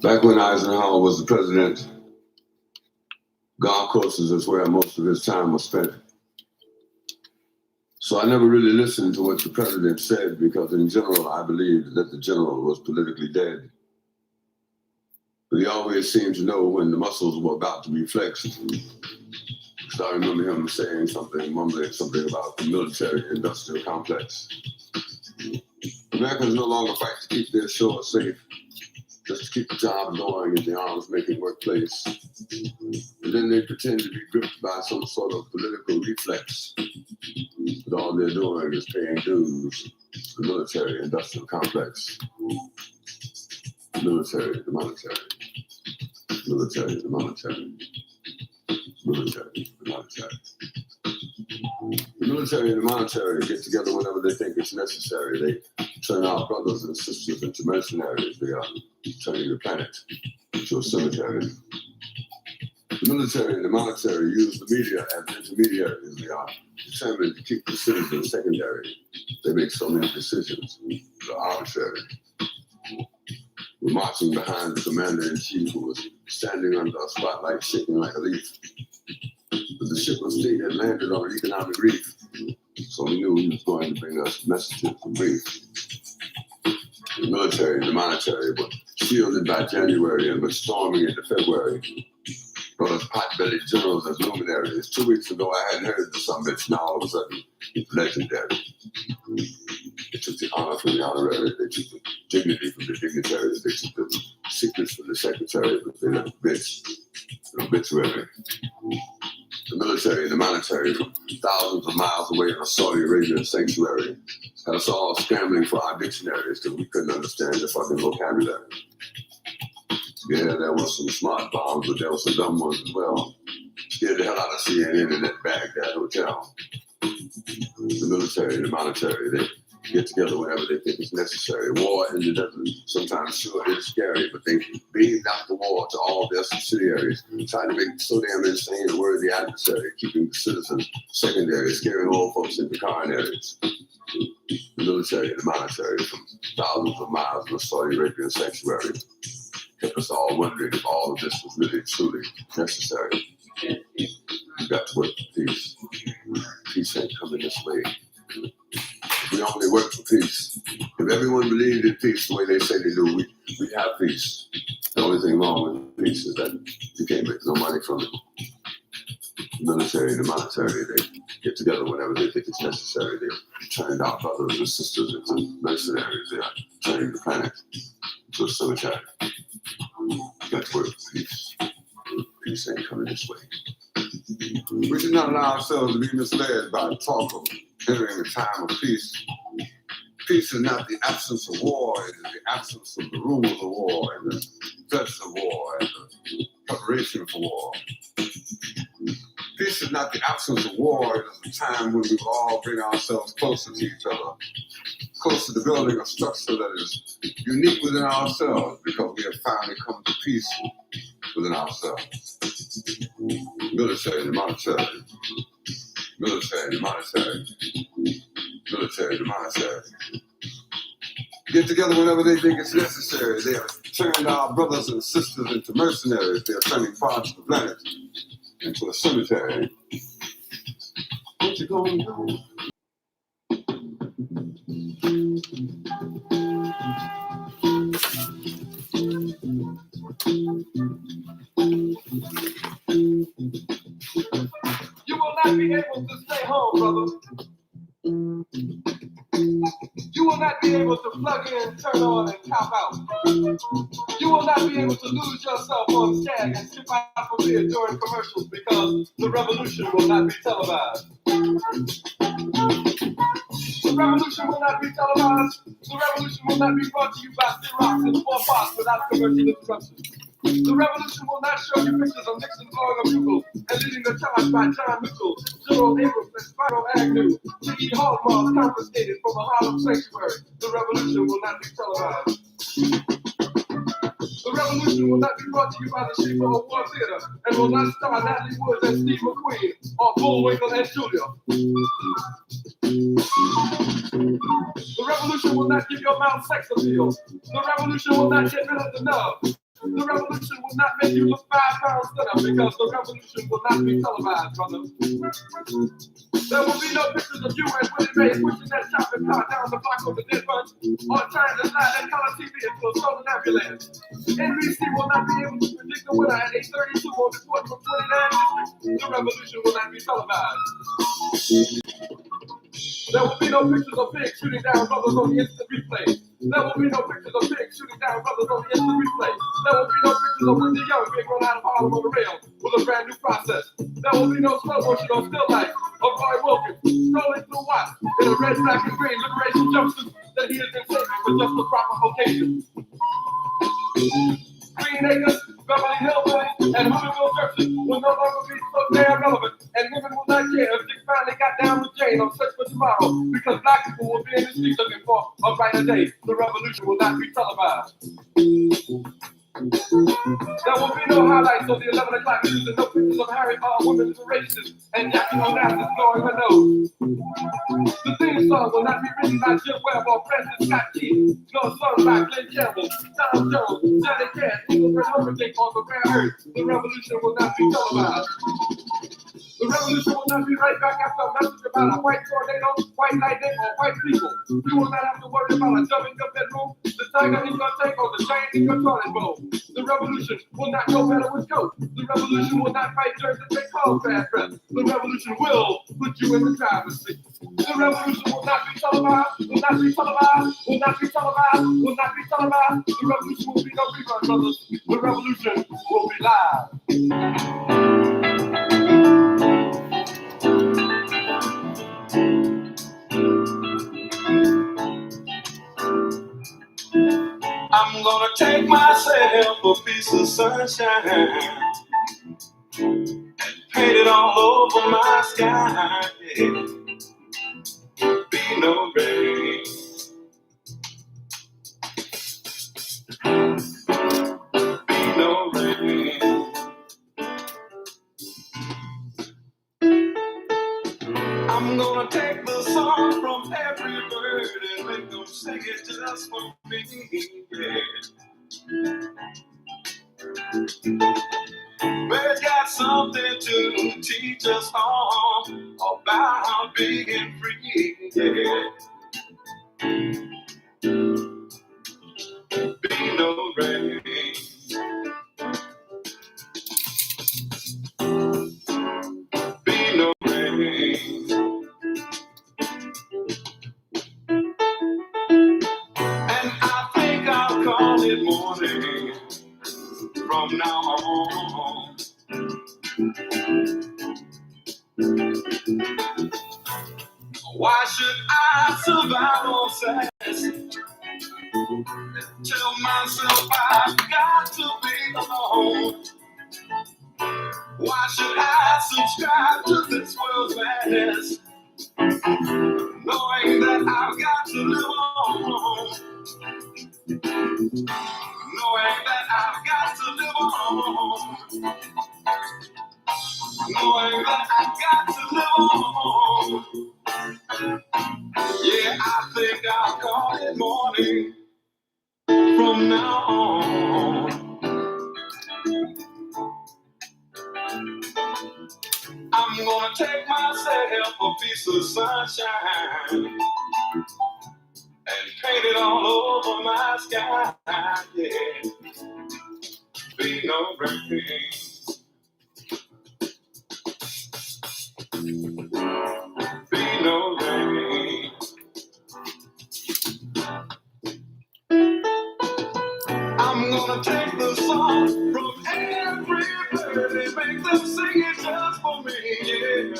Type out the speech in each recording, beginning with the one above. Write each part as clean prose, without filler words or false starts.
Back when Eisenhower was the president, golf courses is where most of his time was spent. So I never really listened to what the president said because in general, I believed that the general was politically dead. But he always seemed to know when the muscles were about to be flexed. So I remember him saying something, mumbling something about the military-industrial complex. Americans no longer fight to keep their shores safe, just to keep the job going in the arms-making workplace. And then they pretend to be gripped by some sort of political reflex. But all they're doing is paying dues to the military-industrial complex. Military, the monetary. Military, the monetary. Military, the monetary. The military and the monetary get together whenever they think it's necessary. They turn our brothers and sisters into mercenaries. They are turning the planet into a cemetery. The military and the monetary use the media as intermediaries. They are determined to keep the citizens secondary. They make so many decisions. They're arbitrary. We're marching behind the commander-in-chief who was standing under a spotlight shaking like a leaf. But the ship of state had landed on an economic reef, so we knew he was going to bring us messages of grief. The military and the monetary were shielded by January and were storming into February. Brought us pot-bellied generals as luminaries. 2 weeks ago, I hadn't heard of some bitch. Now, all of a sudden, it's legendary. They took the honor from the honorary. They took the dignity from the dignitaries. They took the secrets from the secretary, but they left bitch, an obituary. The military and the monetary, from thousands of miles away in a Saudi Arabian sanctuary, had us all scrambling for our dictionaries because we couldn't understand the fucking vocabulary. Yeah, there were some smart bombs, but there were some dumb ones as well. Scared the hell out of CNN in that Baghdad hotel. The military and the monetary, they get together whenever they think it's necessary. War in the desert, sometimes sure it's scary, but they beamed out the war to all their subsidiaries, trying to make it so damn insane a worthy adversary, keeping the citizens secondary, scaring old folks into coronaries. The military and the monetary, from thousands of miles in the Saudi Arabian sanctuary, kept us all wondering if all of this was really, truly necessary. We've got to work for peace. Peace ain't coming this way. We only work for peace. If everyone believed in peace the way they say they do, we'd have peace. The only thing wrong with peace is that you can't make no money from it. The military and the monetary, they get together whenever they think it's necessary. They turn our brothers and sisters into mercenaries. They are turning the planet into a cemetery. We got to work for peace. Peace ain't coming this way. We should not allow ourselves to be misled by talk of entering a time of peace. Peace is not the absence of war, it is the absence of the rumors of war and the threats of war and the preparation for war. Peace is not the absence of war, it is the time when we will all bring ourselves closer to each other, closer to building a structure that is unique within ourselves because we have finally come to peace within ourselves. Military and monetary. Military and monetary. Military and monetary. Get together whenever they think it's necessary. They have turned our brothers and sisters into mercenaries. They are turning parts of the planet into a cemetery. What you gonna do? You will not be able to stay home, brother. You will not be able to plug in, turn on, and cop out. You will not be able to lose yourself on Skag and sip out for beer during commercials because the revolution will not be televised. The revolution will not be televised. The revolution will not be brought to you by Xerox and 4 parts without commercial interruption. The revolution will not show you pictures of Nixon blowing a bugle and leading the charge by John Mitchell, General Abrams, and Spiro Agnew to eat hog maws confiscated from a Harlem sanctuary. The revolution will not be televised. The revolution will not be brought to you by the Chicago War Theater and will not star Natalie Woods and Steve McQueen or Bullwinkle and Julia. The revolution will not give your mouth sex appeal. The revolution will not get rid of the nub. The revolution will not make you look 5 pounds thinner because the revolution will not be televised, brother. There will be no pictures of you and Willie Mae pushing that shopping cart down the block of the dead bunch or trying to slide that color TV into a stolen ambulance. NBC will not be able to predict the winner at 8:32 on the court from 29 districts. The revolution will not be televised. There will be no pictures of pigs shooting down brothers on the instant replay. There will be no pictures of pigs shooting down brothers on the instant replay. There will be no pictures of Wendy Young being run out of Harlem on the rail with a brand new process. There will be no slow motion or still life of Roy Wilkins strolling through what in a red, black, and green liberation jumpsuit that he has been saving for just the proper occasion. Green Acres, Beverly Hillbillies, and Hooterville churches will no longer be so damn relevant, and women will not care if Dick finally got down with Jane on Search for Tomorrow, because black people will be in the streets looking for a brighter day. The revolution will not be televised. There will be no highlights of the 11 o'clock news and no pictures of Harry women's liberation and Jackie Onassis blowing her nose. The theme song will not be written by Jim Webb or Francis Scott Key, nor sung by Glenn Campbell, Tom Jones, Johnny Cash, Engelbert Humperdinck on the rare earth. The revolution will not be televised. The revolution will not be right back after a message about a white tornado, white lightning, or white people. You will not have to worry about a jump in your bedroom, the tiger in your tank, or the giant in your toilet bowl. The revolution will not go better with coke. The revolution will not fight germs that make cause bad breath. The revolution will put you in the driver's seat. The revolution will not be televised, will not be televised, will not be televised, will not be televised. The revolution will be no rerun, brothers. The revolution will be live. I'm gonna take myself a piece of sunshine and paint it all over my sky. Yeah. Be no rain. Be no rain. I'm gonna take the song from every bird and make them sing it just for me. Yeah. Birds got something to teach us all about being free. Yeah. Be no rain. Be no rain. And I think I'll call it morning from now on. Why should I survive on sex? Tell myself I've got to be alone. Why should I subscribe to this world's madness, knowing that I've got to live on? Knowing that I've got to live on. Knowing that I've got to live on. Yeah, I think I'll call it morning from now on. I'm gonna take myself a piece of sunshine and paint it all over my sky. Yeah, be no rain. Be no rain. I'm gonna take the song from every bird and make them sing it just for me. Yeah.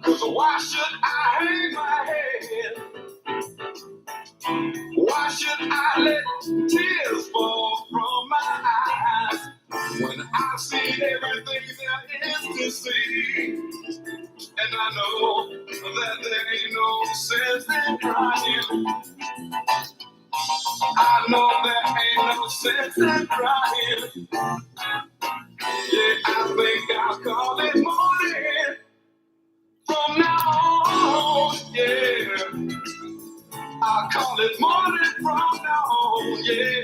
'Cause why should I hang my head? Why should I let tears fall from my eyes when I've seen everything there is to see? And I know that there ain't no sense in crying. I know there ain't no sense in crying. Yeah, I think I'll call it morning from now on. Yeah, I'll call it morning from now on, yeah.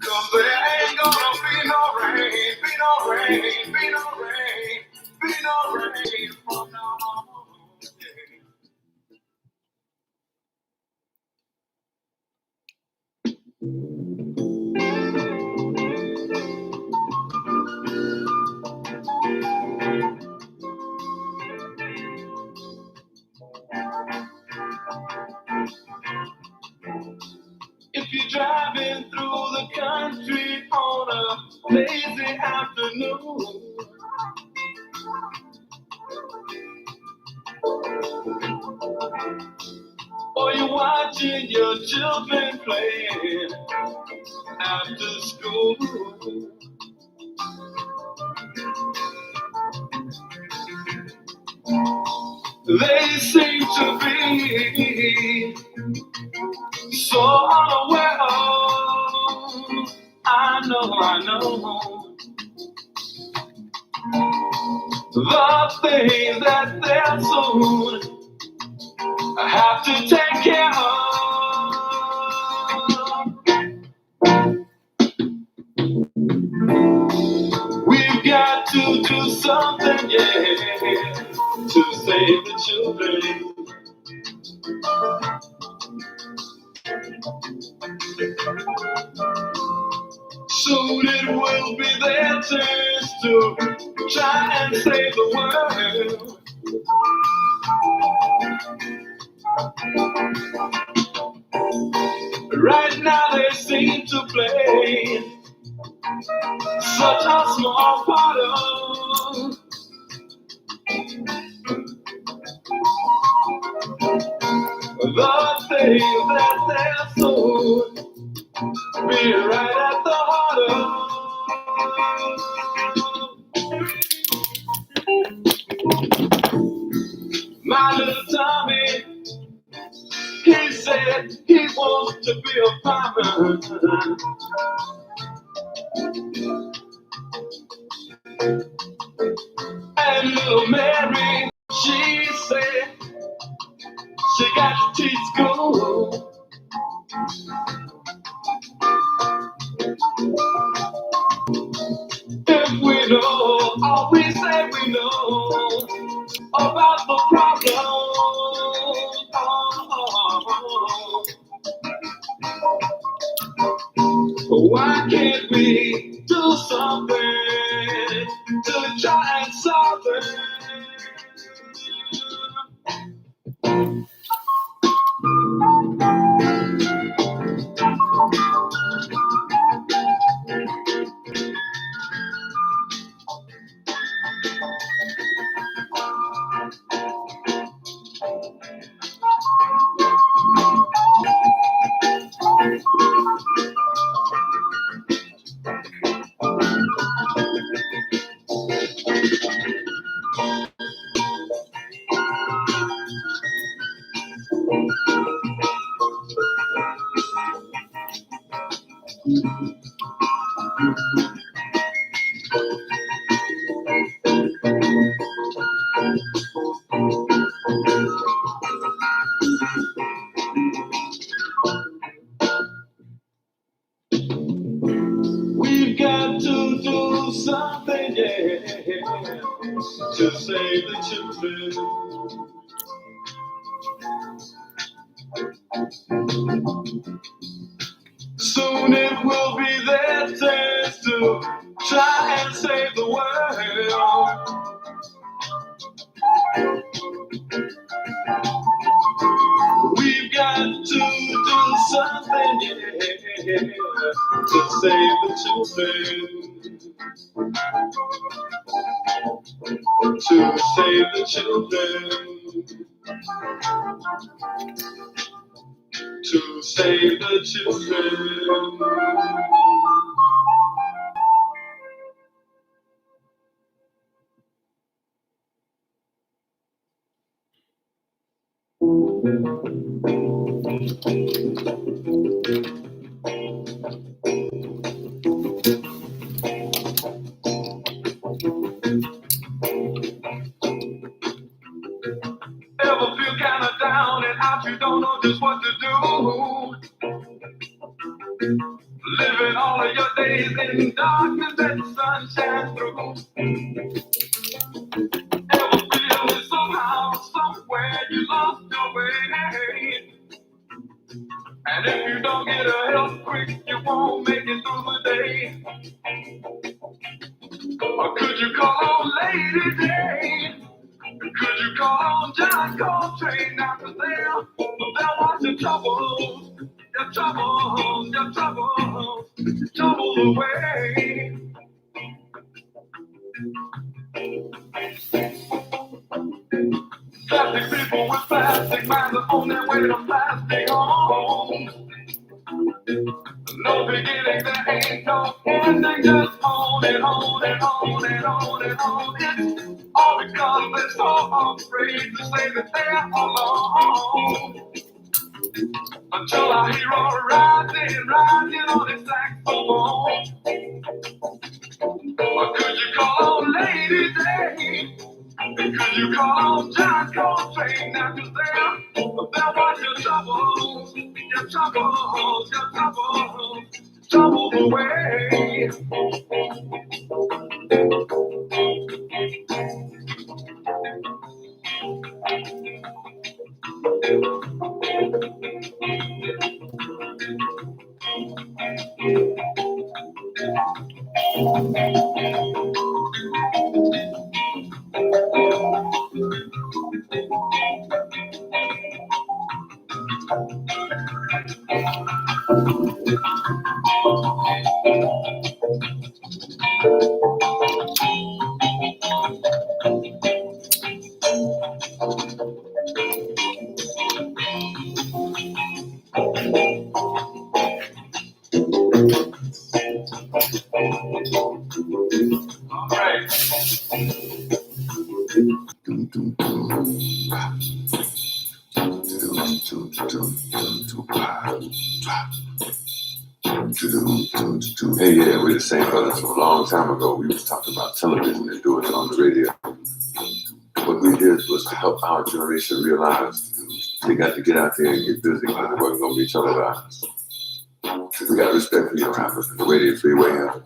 Cause there ain't gonna be no rain, be no rain, be no rain, be no rain from now on, yeah. If you're driving through the country on a lazy afternoon, or you're watching your children playing after school, they seem to be so unaware of, I know, the things that they'll soon have to take care of. We've got to do something, yeah, to save the children. Soon it will be their turns to try and save the world. Right now they seem to play such a small part of the things that they're so be right at the heart of. My little Tommy, he said he wants to be a farmer. And little Mary, she said she got to teach school. If we know all we say we know about the problem, why can't we do something to try and solve it? We've got to do something, yeah, to save the children. Soon it will be their turns to try and save the world. We've got to do something, yeah, to save the children. To save the children. To save the children. Ever feel kind of down and out, you don't know just what to do. Living all of your days in darkness that the sun shines through. Ever feeling somehow, somewhere you lost your way? And if you don't get a help quick, you won't make it through the day. Or could you call on Lady Day? Could you call on John Coltrane? Now, 'cause they'll wash your troubles, your troubles, your troubles, your troubles away. Plastic people with plastic minds are on their way to plastic homes. No beginning, there ain't no ending, just on and on and on and on and on. It's all because they're so afraid to say that they're alone. Until I hear a rising on his saxophone. Or could you call on Lady Day? Could you call on John Coltrane? Now, 'cause they'll wash your troubles, your troubles, your troubles, troubles away. All right. Hey, yeah, we're the same brothers. A long time ago, we was talking about television and doing it on the radio. What we did was to help our generation realize they got to get out there and get busy because it wasn't going to be televised. We got respect for your rappers and the way they freeway up.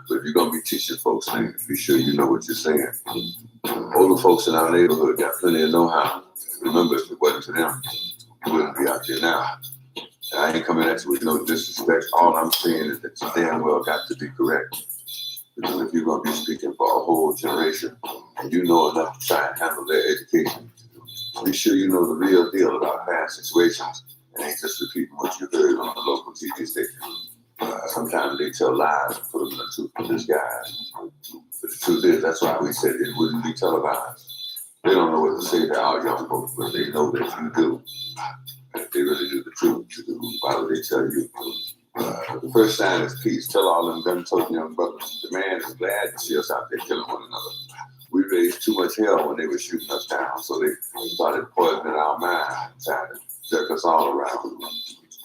But if you're going to be teaching folks things, be sure you know what you're saying. Older folks in our neighborhood got plenty of know-how. Remember, if it wasn't for them, we wouldn't be out there now. And I ain't coming at you with no disrespect. All I'm saying is that you damn well got to be correct. Because if you're going to be speaking for a whole generation, and you know enough to try and handle their education, be sure you know the real deal about past situations and ain't just repeating what you heard on the local TV station. Sometimes they tell lies and put them in the truth for disguise. But the truth is, that's why we said it wouldn't be televised. They don't know what to say to our young folks, but they know that you do. And if they really do the truth, why would they tell you? The first sign is peace. Tell all them gun-toting young brothers, the man is glad to see us out there killing one another. We raised too much hell when they were shooting us down, so they started poisoning our mind, trying to jerk us all around.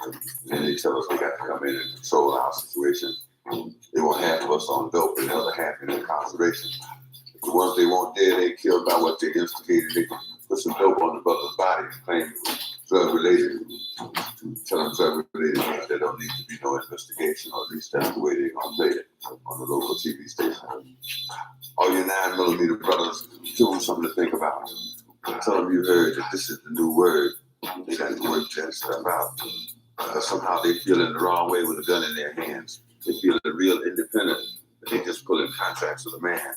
And then they tell us they got to come in and control our situation. They want half of us on dope and the other half in incarceration. The ones they want dead, they killed by what they instigated. They can put some dope on the brother's body and claim it was drug-related. Tell them drug-related means there don't need to be no investigation, or at least that's the way they're going to play it on the local TV station. All your 9mm brothers, give them something to think about. Tell them you heard that this is the new word. They got to work that stuff out. Somehow they feel in the wrong way with a gun in their hands. They feel real independent, but they just pulling contracts with a man.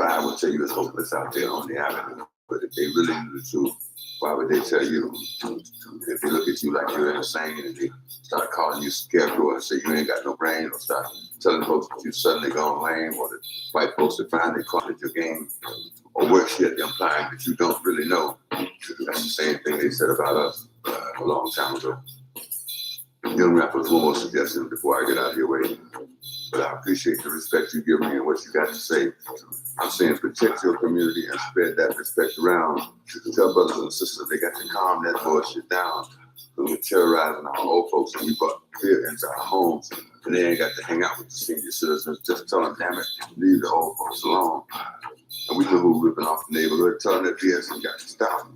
I would tell you it's hopeless out there on the island. But if they really knew the truth, why would they tell you? If they look at you like you're insane and they start calling you scarecrow and say you ain't got no brain, or start telling folks that you suddenly gone lame, or the white folks that finally caught at your game, or worse yet, implying that you don't really know. That's the same thing they said about us a long time ago. Young rappers, one more suggestion before I get out of your way. But I appreciate the respect you give me and what you got to say. I'm saying protect your community and spread that respect around. Tell brothers and sisters they got to calm that bullshit down. Because we're terrorizing our old folks and we brought fear into our homes. And they ain't got to hang out with the senior citizens. Just tell them, damn it, leave the old folks alone. And we know who ripping off the neighborhood. Tell them that BS ain't got to stop.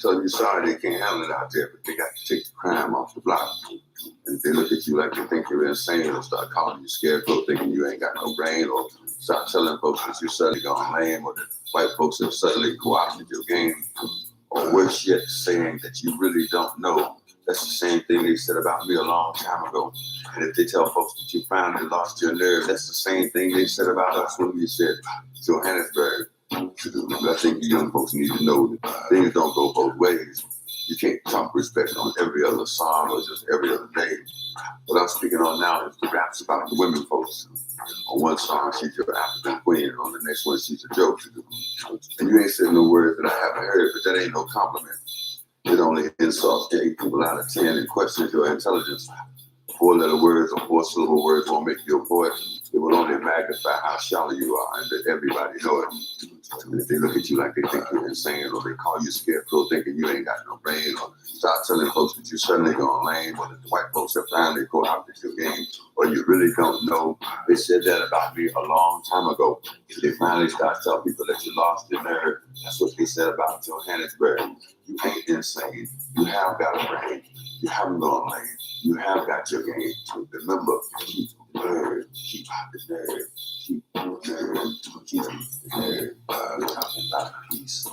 Tell you sorry they can't handle it out there, but they got to take the crime off the block. And if they look at you like they think you're insane, or start calling you scarecrow, thinking you ain't got no brain, or start telling folks that you're suddenly gone lame, or that white folks have suddenly co-opted your game, or worse yet, saying that you really don't know. That's the same thing they said about me a long time ago. And if they tell folks that you finally lost your nerve, that's the same thing they said about us when we said Johannesburg. But I think you young folks need to know that things don't go both ways. You can't talk respect on every other song or just every other day. What I'm speaking on now is the raps about the women folks. On one song, she's your African queen. On the next one, she's a joke. And you ain't said no words that I haven't heard, but that ain't no compliment. It only insults 8 people out of 10 and questions your intelligence. 4-letter words or 4-syllable words won't make you a poet. It will only magnify how shallow you are and that everybody know it. And if they look at you like they think you're insane, or they call you scarecrow thinking you ain't got no brain, or start telling folks that you suddenly gone lame, or that the white folks have finally co-opted your game, or you really don't know. They said that about me a long time ago. They finally start telling people that you lost your nerve. That's what they said about Johannesburg. You ain't insane. You have got a brain. You haven't gone lame. You have got your game. Remember, keep the nerve, keep the nerve, keep the nerve, keep the nerve. We're talking about peace.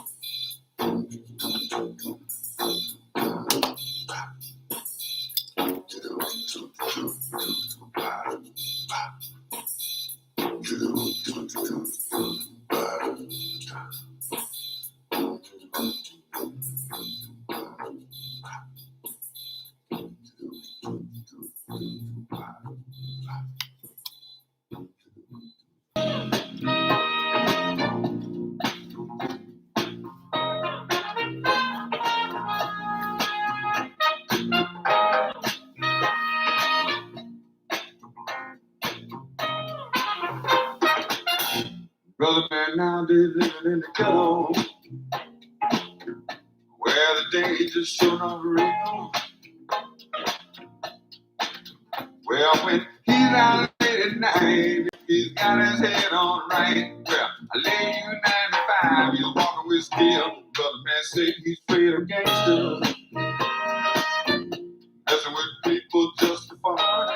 Brother man nowadays living in the ghetto, where the danger's sure not real. Well, when he's out late at night, he's got his head on right. Well, I lay you 95, you're walking with steel. Brother man say he's afraid of gangsters, messing with people just for fun.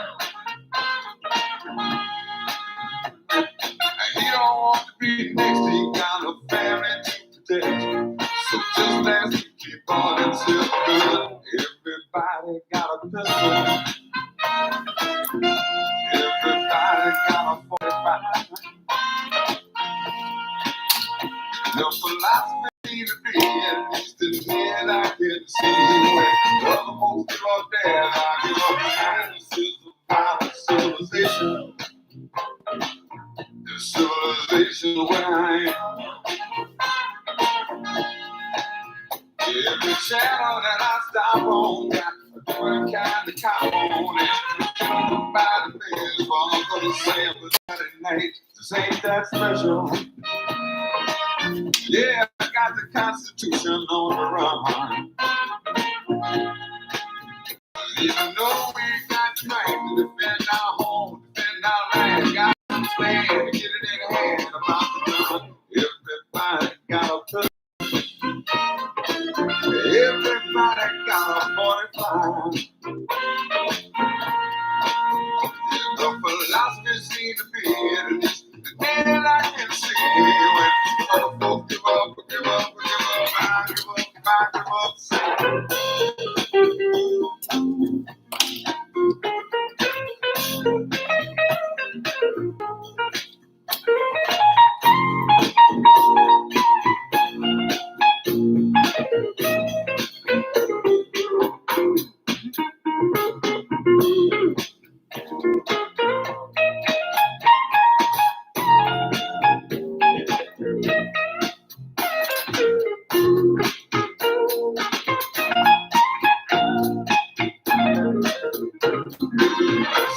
And he don't want to be next, he got a family to protect. So just as he keep on himself good, everybody got a pistol. Everybody got a 45. The philosophy to be, at least in the end I can see. When other folks give up theirs, I give up mine. This is about civilization. The civilization where I am. Every channel that I stop on got a different kind of cop on it. By the bed, well, I'm gonna say it was Saturday night. This ain't that special. Yeah, I got the Constitution on the run. Even though we got the right to defend our home, defend our land, got to stand to get it in hand about the gun. Everybody got a pistol. Everybody got a 45. The philosophy seems to be at least the day I can see. When other folks give up, I give up,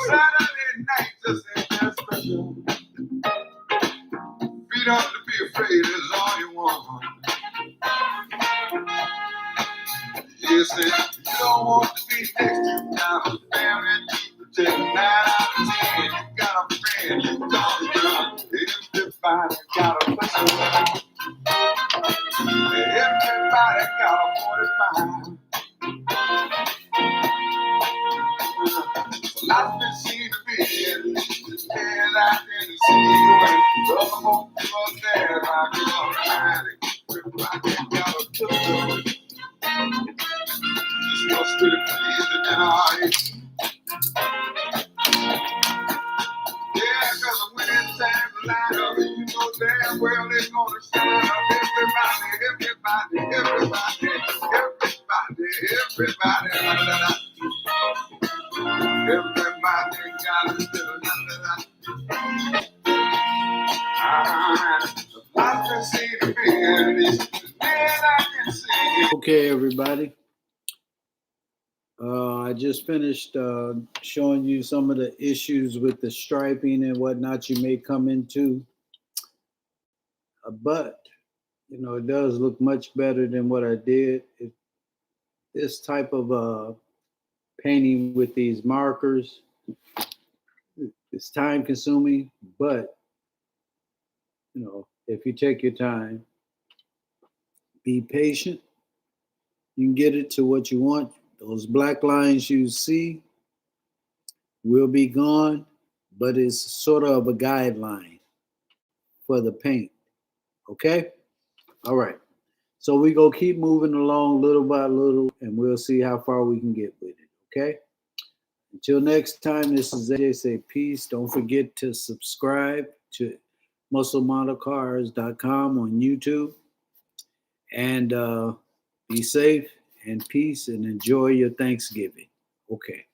Saturday night just ain't that special. Feet up to be afraid is all you want. You said you don't want to be next to you. Got a family to protect. 9 out of 10, you got a friend, you call it gun. Everybody got a pistol. Everybody got a 45. Life been seen to be and I didn't see you and the other folks was there. I get on panic. I got a took. This was pretty pleasing and I yeah, cause when it's time to light up, you know damn well it's gonna shine up. Everybody, la, la, la. Everybody got a little la, la, la. I can see the feeling, I can see. Okay, everybody. I just finished showing you some of the issues with the striping and whatnot you may come into. But, you know, it does look much better than what I did. This type of painting with these markers, it's time consuming, but, you know, if you take your time, be patient, you can get it to what you want. Those black lines you see will be gone, but it's sort of a guideline for the paint. Okay? All right. So we go keep moving along little by little, and we'll see how far we can get with it. Okay? Until next time, this is AJ Say Peace. Don't forget to subscribe to musclemodelcars.com on YouTube. And be safe and peace and enjoy your Thanksgiving. Okay.